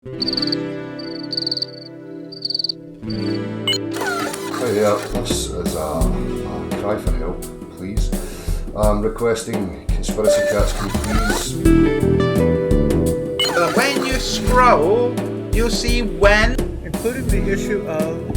Hi there, this is a cry for help, please. I'm requesting conspiracy cats, can you please? When you scroll, you see when, including the issue of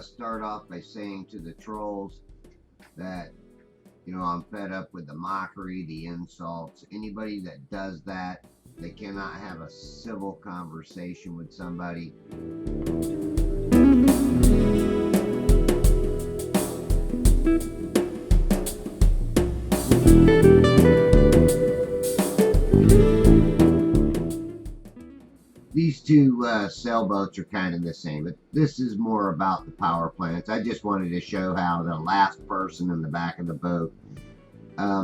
start off by saying to the trolls that, I'm fed up with the mockery, the insults. Anybody that does that, they cannot have a civil conversation with somebody. These two sailboats are kind of the same, but this is more about the power plants. I just wanted to show how the last person in the back of the boat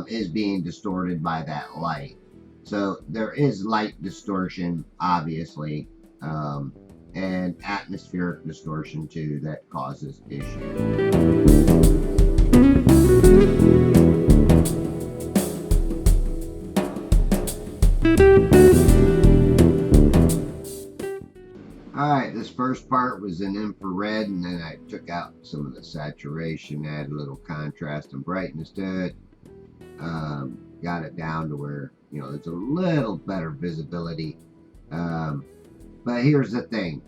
is being distorted by that light. So there is light distortion, obviously, and atmospheric distortion too that causes issues. Alright, this first part was in infrared, and then I took out some of the saturation, added a little contrast and brightness to it. Got it down to where, it's a little better visibility. But here's the thing.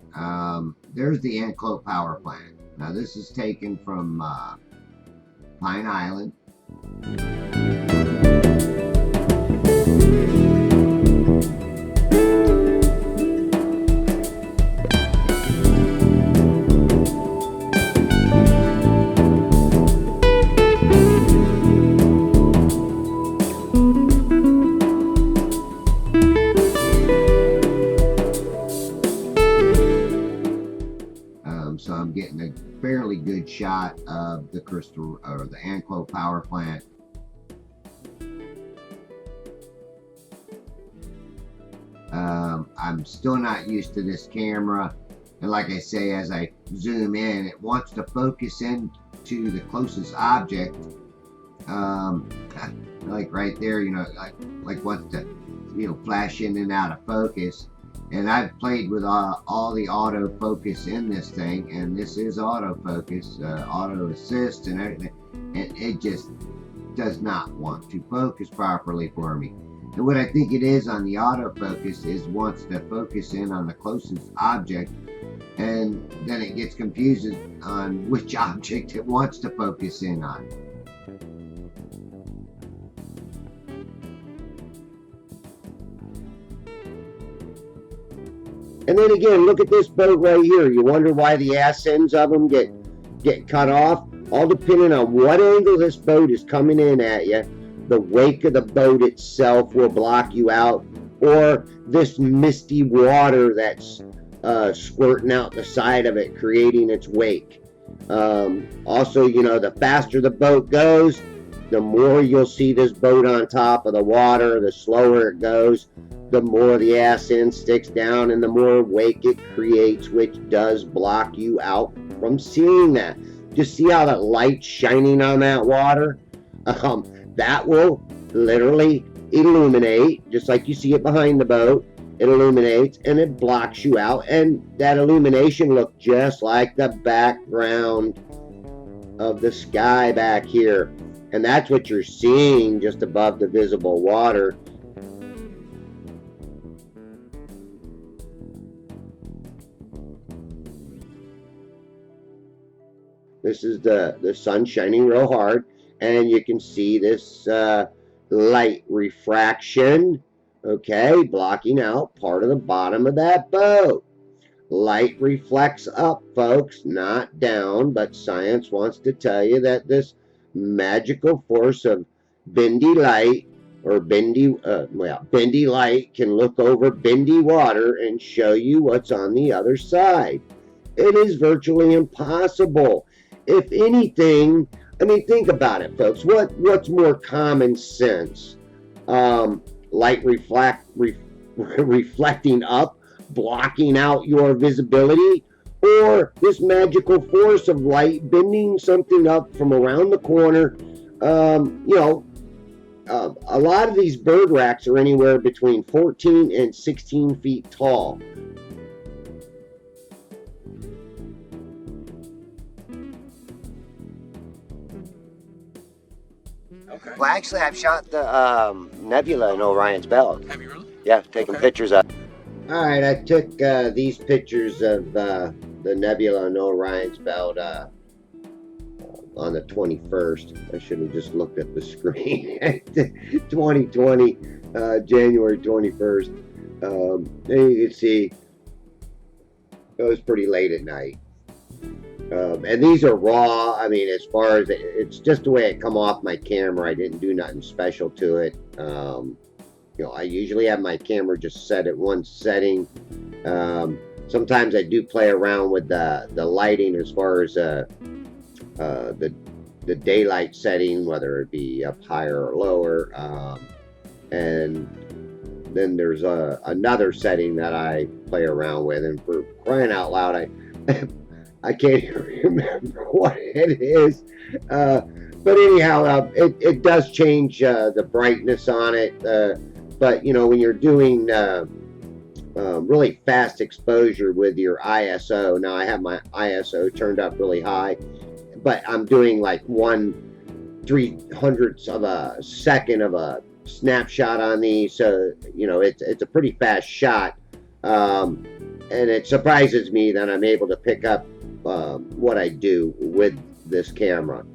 There's the Enclo power plant. Now this is taken from Pine Island. So I'm getting a fairly good shot of the crystal or the Enclo power plant. I'm still not used to this camera, and like I say, as I zoom in, it wants to focus in to the closest object, like right there, like wants to flash in and out of focus. And I've played with all the autofocus in this thing, and this is autofocus, auto assist and everything, and it just does not want to focus properly for me. And what I think it is on the autofocus is wants to focus in on the closest object, and then it gets confused on which object it wants to focus in on. And then again, look at this boat right here. You wonder why the ass ends of them get cut off? All depending on what angle this boat is coming in at you. The wake of the boat itself will block you out, or this misty water that's squirting out the side of it, creating its wake. Also, the faster the boat goes, the more you'll see this boat on top of the water. The slower it goes, the more the ass end sticks down and the more wake it creates, which does block you out from seeing that. Just see how that light's shining on that water? That will literally illuminate, just like you see it behind the boat. It illuminates and it blocks you out, and that illumination looks just like the background of the sky back here. And that's what you're seeing just above the visible water. This is the sun shining real hard, and you can see this light refraction, okay, blocking out part of the bottom of that boat. Light reflects up, folks, not down, but science wants to tell you that this magical force of bendy light, or bendy light can look over bendy water and show you what's on the other side. It is virtually impossible. If anything, think about it, folks. What's more common sense? light reflecting up, blocking out your visibility, or this magical force of light bending something up from around the corner. A lot of these bird racks are anywhere between 14 and 16 feet tall. Okay. Well, actually, I've shot the nebula in Orion's belt. Have you really? Yeah, taking Okay. pictures of. All right, I took these pictures of the nebula in Orion's belt on the 21st. I should have just looked at the screen. 2020, January 21st. And you can see it was pretty late at night. And these are raw. I mean, as far as it's just the way it come off my camera. I didn't do nothing special to it. I usually have my camera just set at one setting. Sometimes I do play around with the lighting as far as the daylight setting, whether it be up higher or lower. And then there's another setting that I play around with. And for crying out loud, I can't even remember what it is. But anyhow, it does change the brightness on it. But when you're doing really fast exposure with your ISO, now I have my ISO turned up really high, but I'm doing like 1/300th of a second of a snapshot on these, so it's a pretty fast shot, and it surprises me that I'm able to pick up what I do with this camera.